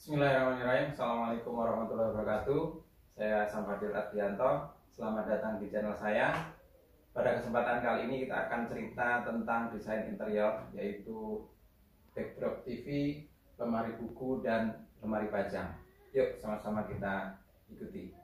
Bismillahirrahmanirrahim. Assalamualaikum warahmatullahi wabarakatuh. Saya Samfadil Ardianto. Selamat datang di channel saya. Pada kesempatan kali ini kita akan cerita tentang desain interior, yaitu backdrop TV, lemari buku, dan lemari pajang. Yuk sama-sama kita ikuti.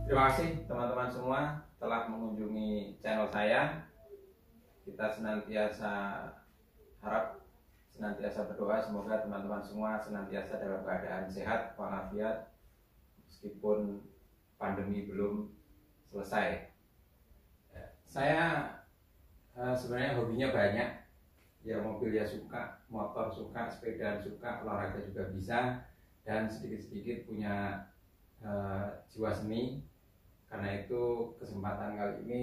Terima kasih teman-teman semua telah mengunjungi channel saya. Kita senantiasa berdoa semoga teman-teman semua senantiasa dalam keadaan sehat walafiat meskipun pandemi belum selesai. Saya sebenarnya hobinya banyak. Ya, mobil ya suka, motor suka, sepeda suka, olahraga juga bisa, dan sedikit-sedikit punya jiwa seni. Karena itu kesempatan kali ini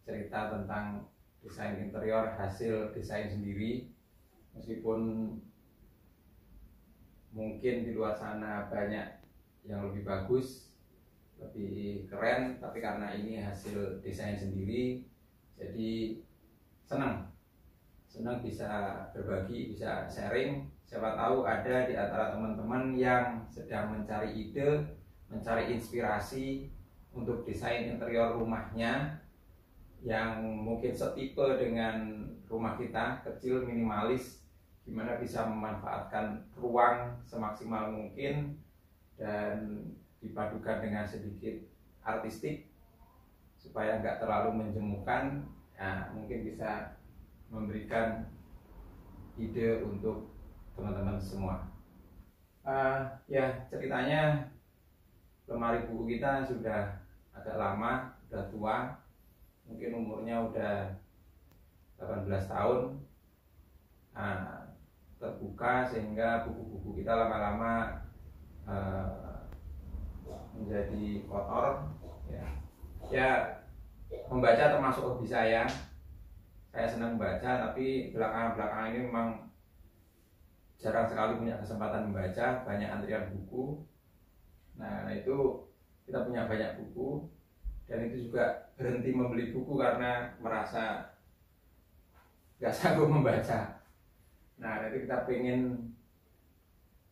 cerita tentang desain interior hasil desain sendiri. Meskipun mungkin di luar sana banyak yang lebih bagus, lebih keren, tapi karena ini hasil desain sendiri, jadi senang bisa berbagi, bisa sharing. Siapa tahu ada di antara teman-teman yang sedang mencari ide, mencari inspirasi untuk desain interior rumahnya yang mungkin setipe dengan rumah kita, kecil, minimalis, gimana bisa memanfaatkan ruang semaksimal mungkin dan dipadukan dengan sedikit artistik supaya nggak terlalu menjemukan. Nah, mungkin bisa memberikan ide untuk teman-teman semua. Ya, ceritanya lemari buku kita sudah agak lama, sudah tua, mungkin umurnya udah 18 tahun. Terbuka sehingga buku-buku kita lama-lama menjadi kotor. Ya, membaca termasuk hobi saya. Saya senang membaca, tapi belakangan ini memang jarang sekali punya kesempatan membaca, banyak antrian buku. Nah, itu kita punya banyak buku, dan itu juga berhenti membeli buku karena merasa gak sanggup membaca. Nah, itu kita pengen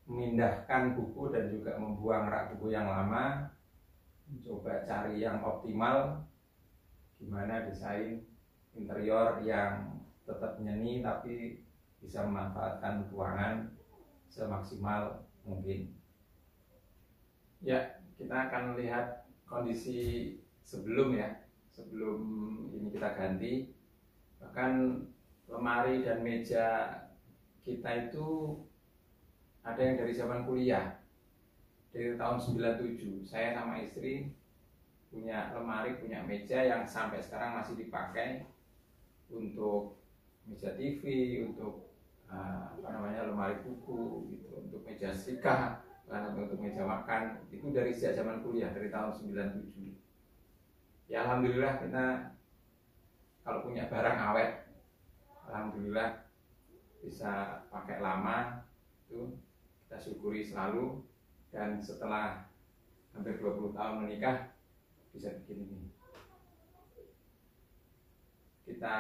memindahkan buku dan juga membuang rak buku yang lama, mencoba cari yang optimal, gimana desain interior yang tetap nyeni tapi bisa memanfaatkan ruangan semaksimal mungkin. Ya, kita akan lihat kondisi sebelum ini kita ganti. Bahkan lemari dan meja kita itu ada yang dari zaman kuliah, dari tahun 97. Saya sama istri punya lemari, punya meja yang sampai sekarang masih dipakai untuk meja TV, untuk lemari buku gitu, untuk meja setrika, untuk meja makan. Itu dari sejak zaman kuliah, dari tahun 97. Ya, alhamdulillah kita kalau punya barang awet, alhamdulillah bisa pakai lama. Itu kita syukuri selalu. Dan setelah hampir 20 tahun menikah bisa bikin ini. Kita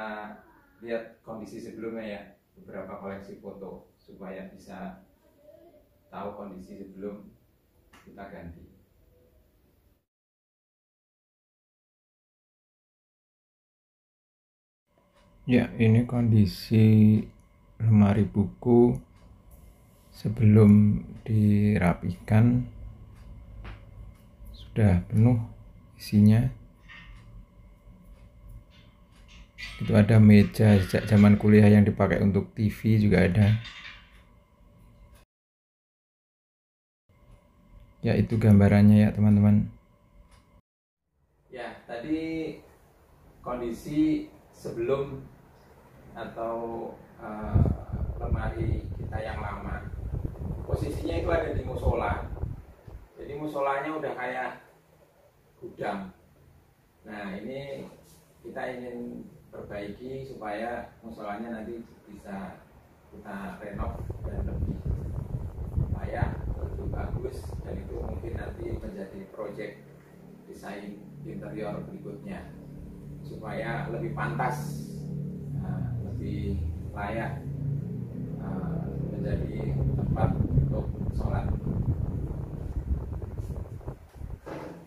lihat kondisi sebelumnya ya, beberapa koleksi foto supaya bisa tahu kondisi sebelum kita ganti. Ya, ini kondisi lemari buku sebelum dirapikan. Sudah penuh isinya. Itu ada meja sejak zaman kuliah yang dipakai untuk TV juga ada. Ya, itu gambarannya ya teman-teman. Ya, tadi kondisi sebelum atau lemari kita yang lama. Posisinya itu ada di musola. Jadi musolanya udah kayak gudang. Nah, ini kita ingin perbaiki supaya musolanya nanti bisa kita renov dan lebih layak, lebih bagus, dan itu mungkin nanti menjadi proyek desain interior berikutnya supaya lebih pantas, lebih layak menjadi tempat untuk sholat.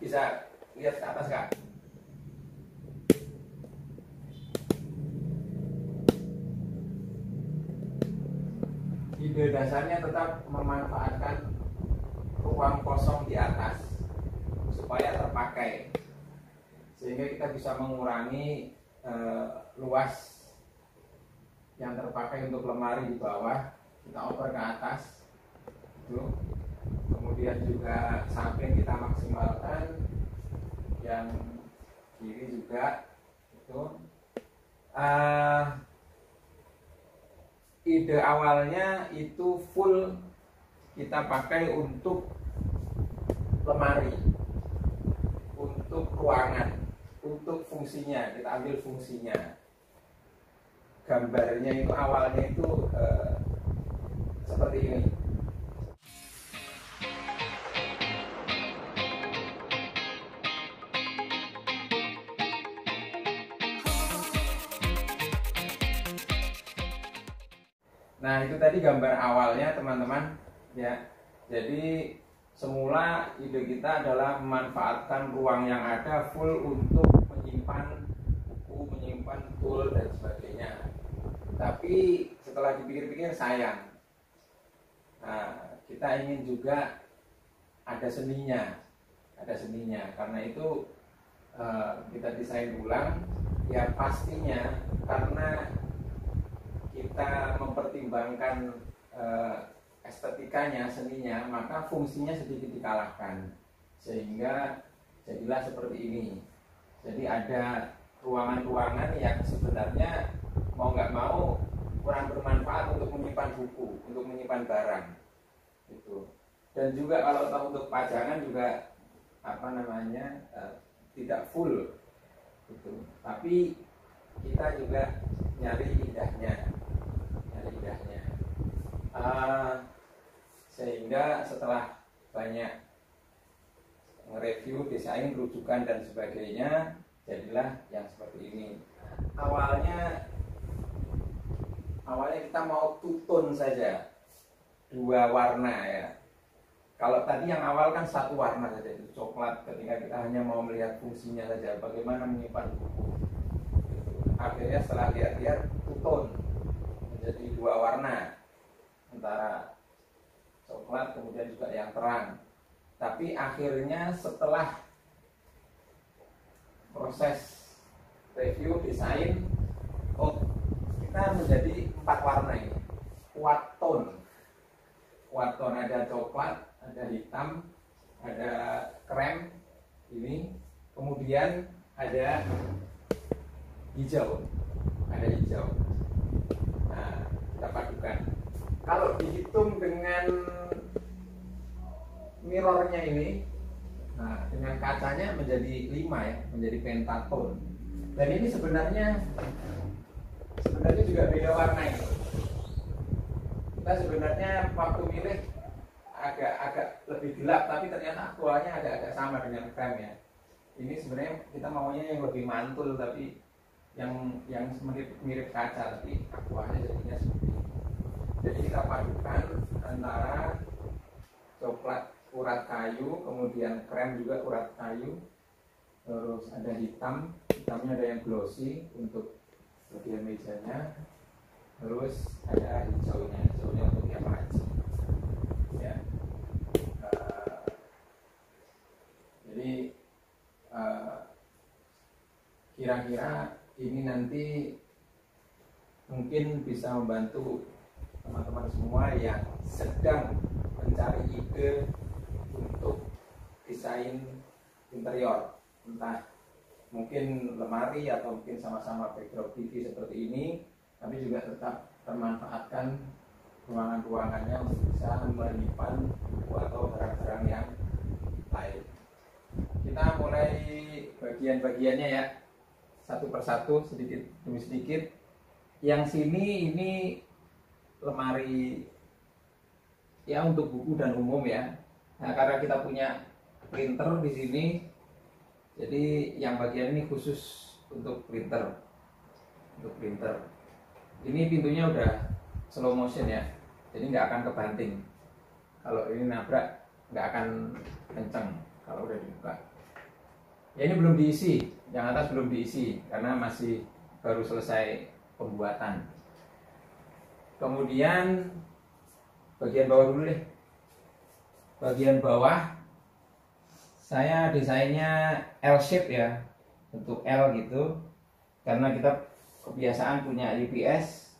Bisa lihat ke atas Kak. Ide dasarnya tetap memanfaatkan ruang kosong di atas supaya terpakai, sehingga kita bisa mengurangi luas yang terpakai untuk lemari di bawah, kita oper ke atas itu. Kemudian juga samping kita maksimalkan, yang kiri juga itu. Ide awalnya itu full kita pakai untuk lemari, untuk ruangan, untuk fungsinya, kita ambil fungsinya. Gambarnya itu awalnya itu seperti ini. Nah, itu tadi gambar awalnya teman-teman ya. Jadi semula ide kita adalah memanfaatkan ruang yang ada full untuk menyimpan buku, menyimpan tool dan sebagainya. Tapi setelah dipikir-pikir sayang. Nah, kita ingin juga ada seninya, Karena itu kita desain ulang. Ya pastinya karena kita mempertimbangkan estetikanya, seninya, maka fungsinya sedikit dikalahkan, sehingga jadilah seperti ini. Jadi ada ruangan-ruangan yang sebenarnya mau nggak mau kurang bermanfaat untuk menyimpan buku, untuk menyimpan barang gitu. Dan juga kalau tahu untuk pajangan juga tidak full gitu. Tapi kita juga nyari indahnya. Sehingga setelah banyak nge-review, desain, rujukan dan sebagainya, jadilah yang seperti ini. Awalnya kita mau two-tone saja, 2 warna ya. Kalau tadi yang awal kan 1 warna saja, itu coklat. Ketika kita hanya mau melihat fungsinya saja, bagaimana menyimpan buku. Akhirnya setelah lihat-lihat two-tone, menjadi 2 warna, antara coklat kemudian juga yang terang. Tapi akhirnya setelah proses review desain, kita menjadi 4 warna ini. Quad tone ada coklat, ada hitam, ada krem ini, kemudian ada hijau. Nah, kita padukan. Kalau dihitung dengan mirrornya ini, nah dengan kacanya menjadi 5 ya, menjadi pentatone. Dan ini sebenarnya juga beda warna ini. Kita sebenarnya waktu milih agak lebih gelap, tapi ternyata aktualnya agak sama dengan krem ya. Ini sebenarnya kita maunya yang lebih mantul, tapi yang mirip kaca, tapi aquanya jadinya seperti ini. Jadi kita padukan antara coklat urat kayu, kemudian krem juga urat kayu, terus ada hitamnya ada yang glossy untuk bagian mejanya, terus ada hijaunya untuk yang laci. Ya. Jadi kira-kira ini nanti mungkin bisa membantu teman-teman semua yang sedang mencari ide untuk desain interior, entah mungkin lemari atau mungkin sama-sama backdrop TV seperti ini, tapi juga tetap termanfaatkan ruangan-ruangannya untuk bisa menyimpan buku atau barang-barang yang lain. Kita mulai bagian-bagiannya ya, satu persatu, sedikit demi sedikit. Yang sini ini lemari ya untuk buku dan umum ya. Nah, karena kita punya printer di sini, jadi yang bagian ini khusus untuk printer. Ini pintunya udah slow motion ya, jadi nggak akan kebanting. Kalau ini nabrak nggak akan kenceng kalau udah dibuka. Ya ini belum diisi, yang atas belum diisi karena masih baru selesai pembuatan. Kemudian bagian bawah dulu deh. Bagian bawah saya desainnya L shape ya, bentuk L gitu, karena kita kebiasaan punya UPS,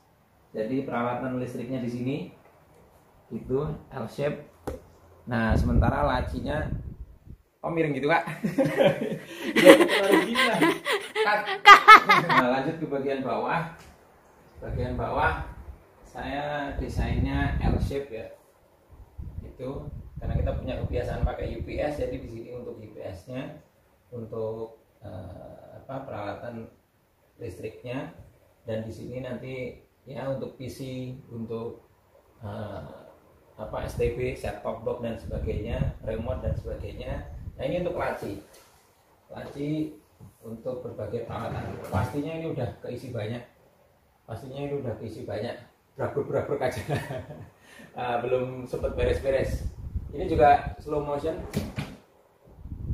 jadi peralatan listriknya di sini gitu, L shape. Nah sementara lacinya miring gitu kak. Nah lanjut ke bagian bawah. Bagian bawah saya desainnya L shape ya, itu karena kita punya kebiasaan pakai UPS, jadi di sini untuk UPS-nya, untuk peralatan listriknya, dan di sini nanti ya untuk PC, untuk STB, set top box dan sebagainya, remote dan sebagainya. Nah ini untuk laci untuk berbagai peralatan. Pastinya ini udah keisi banyak. Berabuk aja. Belum sempat beres-beres. Ini juga slow motion.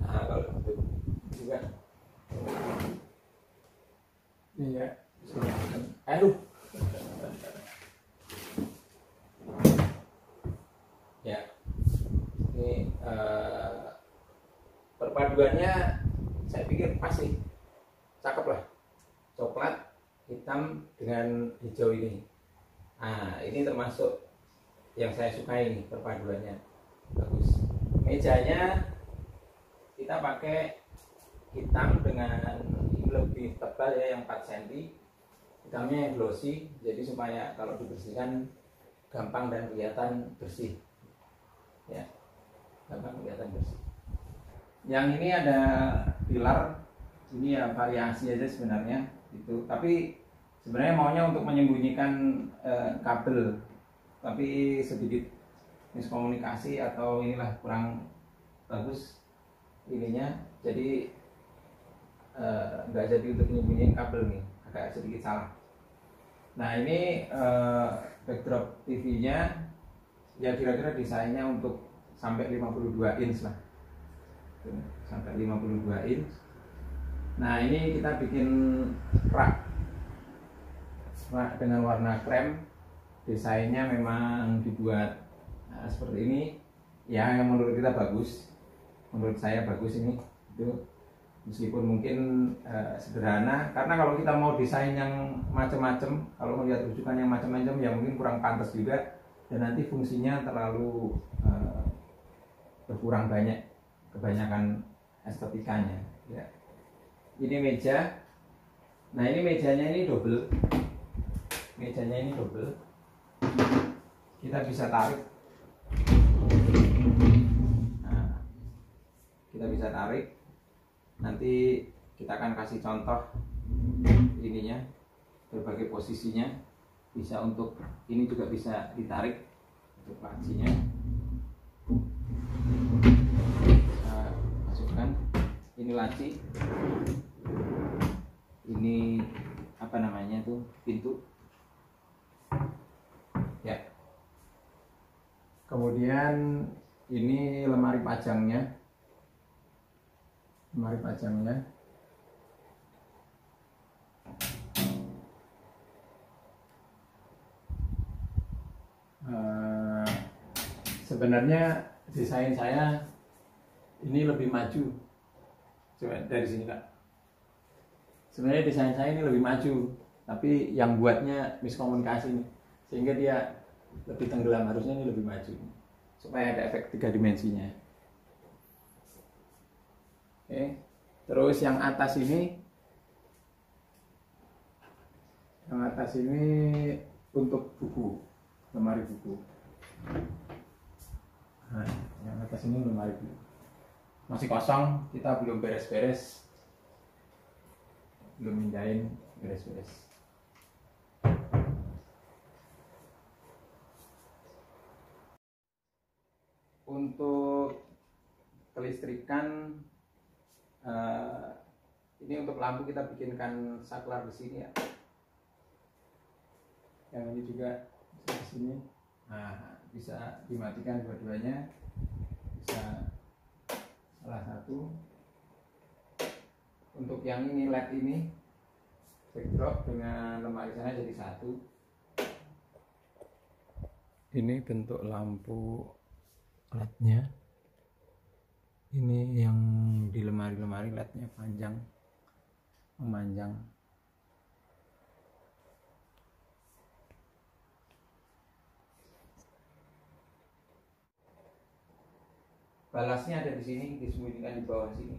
Nah kalau itu juga. Iya. Aduh. Ya. Ini perpaduannya saya pikir pas sih, cakep lah, coklat hitam dengan hijau ini. Nah ini termasuk yang saya sukai nih, perpaduannya bagus. Mejanya kita pakai hitam dengan lebih tebal ya, yang 4 cm, hitamnya yang glossy, jadi supaya kalau dibersihkan gampang dan kelihatan bersih ya, gampang kelihatan bersih. Yang ini ada pilar, ini ya variasi aja sebenarnya itu, tapi sebenarnya maunya untuk menyembunyikan kabel, tapi sedikit miskomunikasi atau inilah kurang bagus ininya, jadi nggak jadi untuk menyembunyikan kabel nih, agak sedikit salah. Nah ini backdrop TV-nya ya kira-kira desainnya untuk sampai 52 inch lah, sampai 52 inch. Nah ini kita bikin rak dengan warna krem, desainnya memang dibuat seperti ini ya, yang menurut kita bagus, menurut saya bagus ini itu, meskipun mungkin sederhana, karena kalau kita mau desain yang macam-macam, kalau melihat rujukan yang macam-macam ya mungkin kurang pantas juga, dan nanti fungsinya terlalu berkurang banyak, kebanyakan estetikanya ya. Ini meja. Nah ini mejanya ini double, kita bisa tarik. Nah, kita bisa tarik, nanti kita akan kasih contoh ininya, berbagai posisinya, bisa untuk ini juga bisa ditarik untuk lacinya. Masukkan, ini laci, ini apa namanya tuh, pintu ya. Kemudian ini lemari pajangnya, sebenarnya desain saya ini lebih maju. Coba dari sini Kak. Sebenarnya desain saya ini lebih maju, tapi yang buatnya miskomunikasi nih, sehingga dia lebih tenggelam. Harusnya ini lebih maju supaya ada efek 3 dimensinya. Oke. Terus yang atas ini untuk buku, lemari buku. Nah, yang atas ini lemari buku masih kosong, kita belum beres-beres, belum mindahin, beres-beres. Untuk kelistrikan, ini untuk lampu kita bikinkan saklar di sini ya. Yang ini juga bisa di sini. Nah, bisa dimatikan dua-duanya, bisa salah satu. Untuk yang ini LED ini backdrop dengan lemari sana jadi satu. Ini bentuk lampu LED-nya. Ini yang di lemari-lemari LED-nya panjang, memanjang. Balasnya ada di sini, disembunyikan di bawah sini.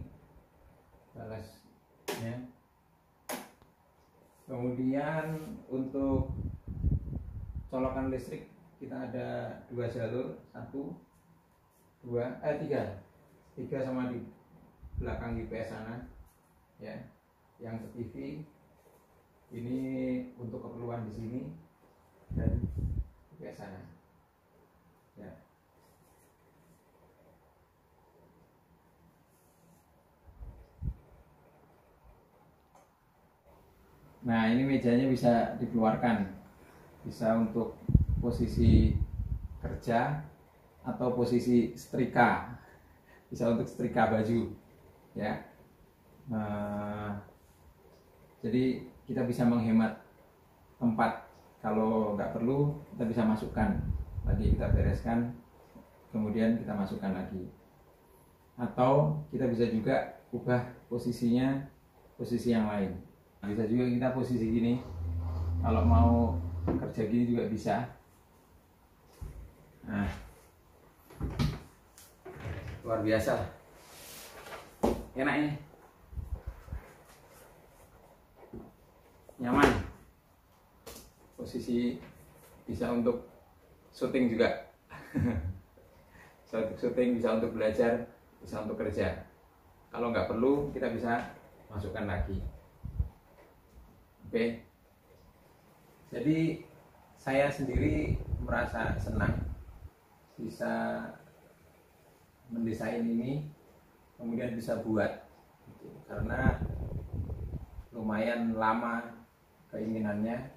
Balasnya. Kemudian untuk colokan listrik kita ada 2 jalur, 3 sama di belakang UPS sana ya. Yang ke TV ini untuk keperluan di sini dan UPS sana ya. Nah, ini mejanya bisa dikeluarkan, bisa untuk posisi kerja atau posisi setrika, bisa untuk setrika baju ya. Jadi kita bisa menghemat tempat. Kalau nggak perlu kita bisa masukkan lagi, kita bereskan kemudian kita masukkan lagi, atau kita bisa juga ubah posisinya, posisi yang lain. Bisa juga kita posisi gini, kalau mau kerja gini juga bisa. Nah, luar biasa, enak ini, nyaman. Posisi bisa untuk syuting juga. Bisa untuk syuting, bisa untuk belajar, bisa untuk kerja. Kalau nggak perlu kita bisa masukkan lagi. Oke. Jadi saya sendiri merasa senang bisa mendesain ini, kemudian bisa buat gitu. Karena lumayan lama keinginannya,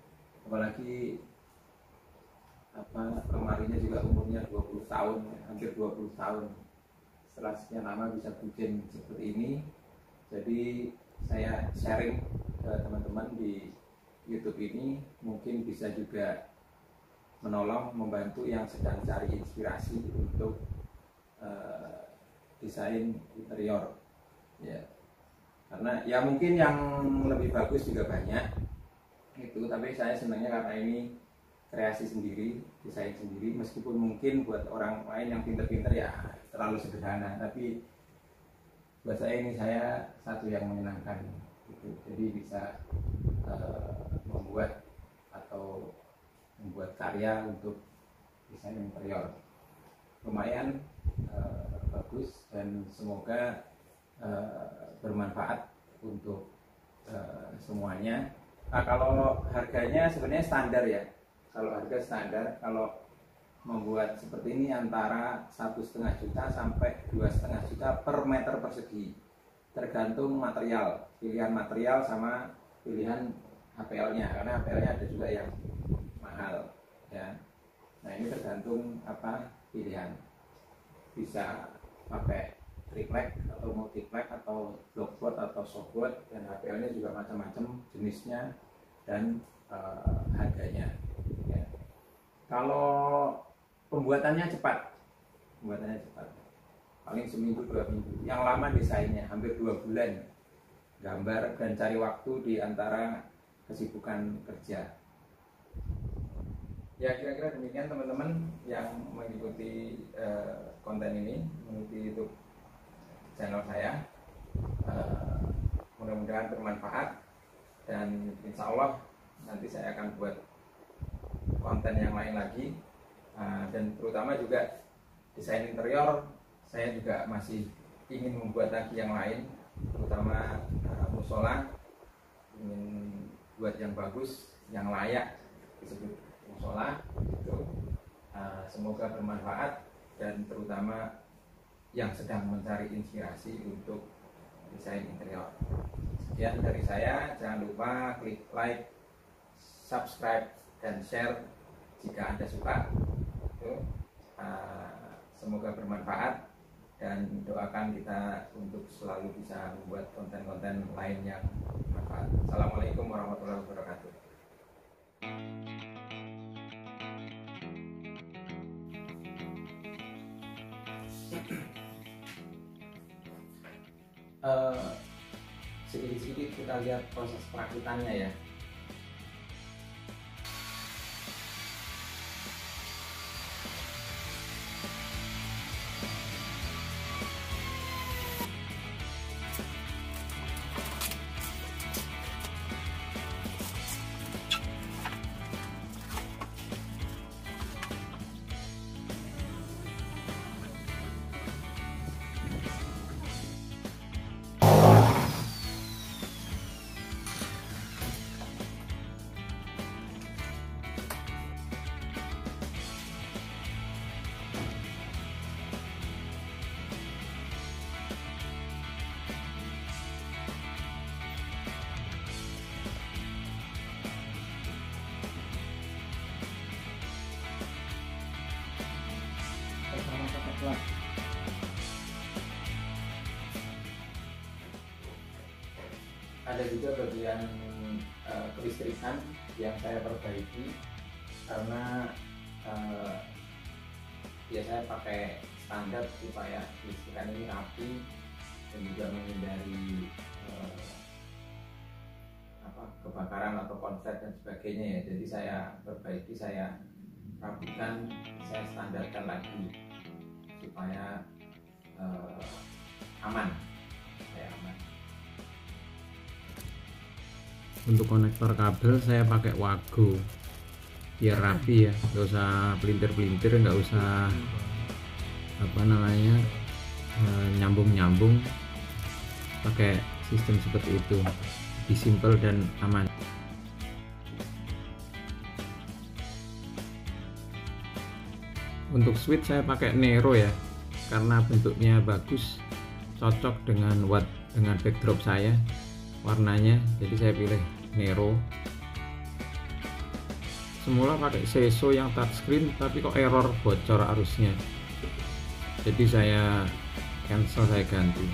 apalagi lemarinya juga umurnya 20 tahun, hampir 20 tahun. Setelah sekian lama bisa bikin seperti ini, jadi saya sharing ke teman-teman di YouTube ini, mungkin bisa juga menolong, membantu yang sedang cari inspirasi untuk desain interior ya. Karena ya mungkin yang lebih bagus juga banyak itu, tapi saya senangnya karena ini kreasi sendiri, desain sendiri, meskipun mungkin buat orang lain yang pinter-pinter ya terlalu sederhana, tapi buat saya ini satu yang menyenangkan gitu. Jadi bisa membuat karya untuk desain interior lumayan bagus, dan semoga bermanfaat untuk semuanya. Kalau harganya sebenarnya standar ya, kalau harga standar, kalau membuat seperti ini antara 1,5 juta sampai 2,5 juta per meter persegi, tergantung material, pilihan material sama pilihan APL-nya, karena APL-nya ada juga yang mahal ya. Nah ini tergantung apa pilihan, bisa pakai triplek atau multiplek atau blockboard atau softboard, dan APL-nya juga macam-macam jenisnya dan harganya ya. Kalau pembuatannya cepat, paling seminggu 2 minggu. Yang lama desainnya hampir 2 bulan, gambar dan cari waktu di antara kesibukan kerja. Ya kira-kira demikian teman-teman yang mengikuti konten ini, mengikuti YouTube channel saya. Mudah-mudahan bermanfaat, dan insya Allah nanti saya akan buat konten yang lain lagi, dan terutama juga desain interior. Saya juga masih ingin membuat lagi yang lain, terutama musola, ingin buat yang bagus, yang layak disebut musola itu. Semoga bermanfaat, dan terutama yang sedang mencari inspirasi untuk desain interior. Sekian dari saya, jangan lupa klik like, subscribe, dan share jika Anda suka. Semoga bermanfaat, dan doakan kita untuk selalu bisa membuat konten-konten lain yang bermanfaat. Assalamualaikum warahmatullahi wabarakatuh. Sedikit-sedikit kita lihat proses perakitannya ya. Ada juga bagian kelistrikan yang saya perbaiki, karena ya saya pakai standar supaya kelistrikan ini rapi dan juga menghindari kebakaran atau konslet dan sebagainya ya. Jadi saya perbaiki, saya rapikan, saya standarkan lagi supaya aman. Untuk konektor kabel saya pakai Wago biar rapi ya, nggak usah pelintir-pelintir, nggak usah nyambung-nyambung, pakai sistem seperti itu, lebih simpel dan aman. Untuk switch saya pakai Nero ya, karena bentuknya bagus, cocok dengan backdrop saya, warnanya, jadi saya pilih Nero. Semula pakai Seso yang touchscreen, tapi kok error, bocor arusnya, jadi saya cancel, saya ganti.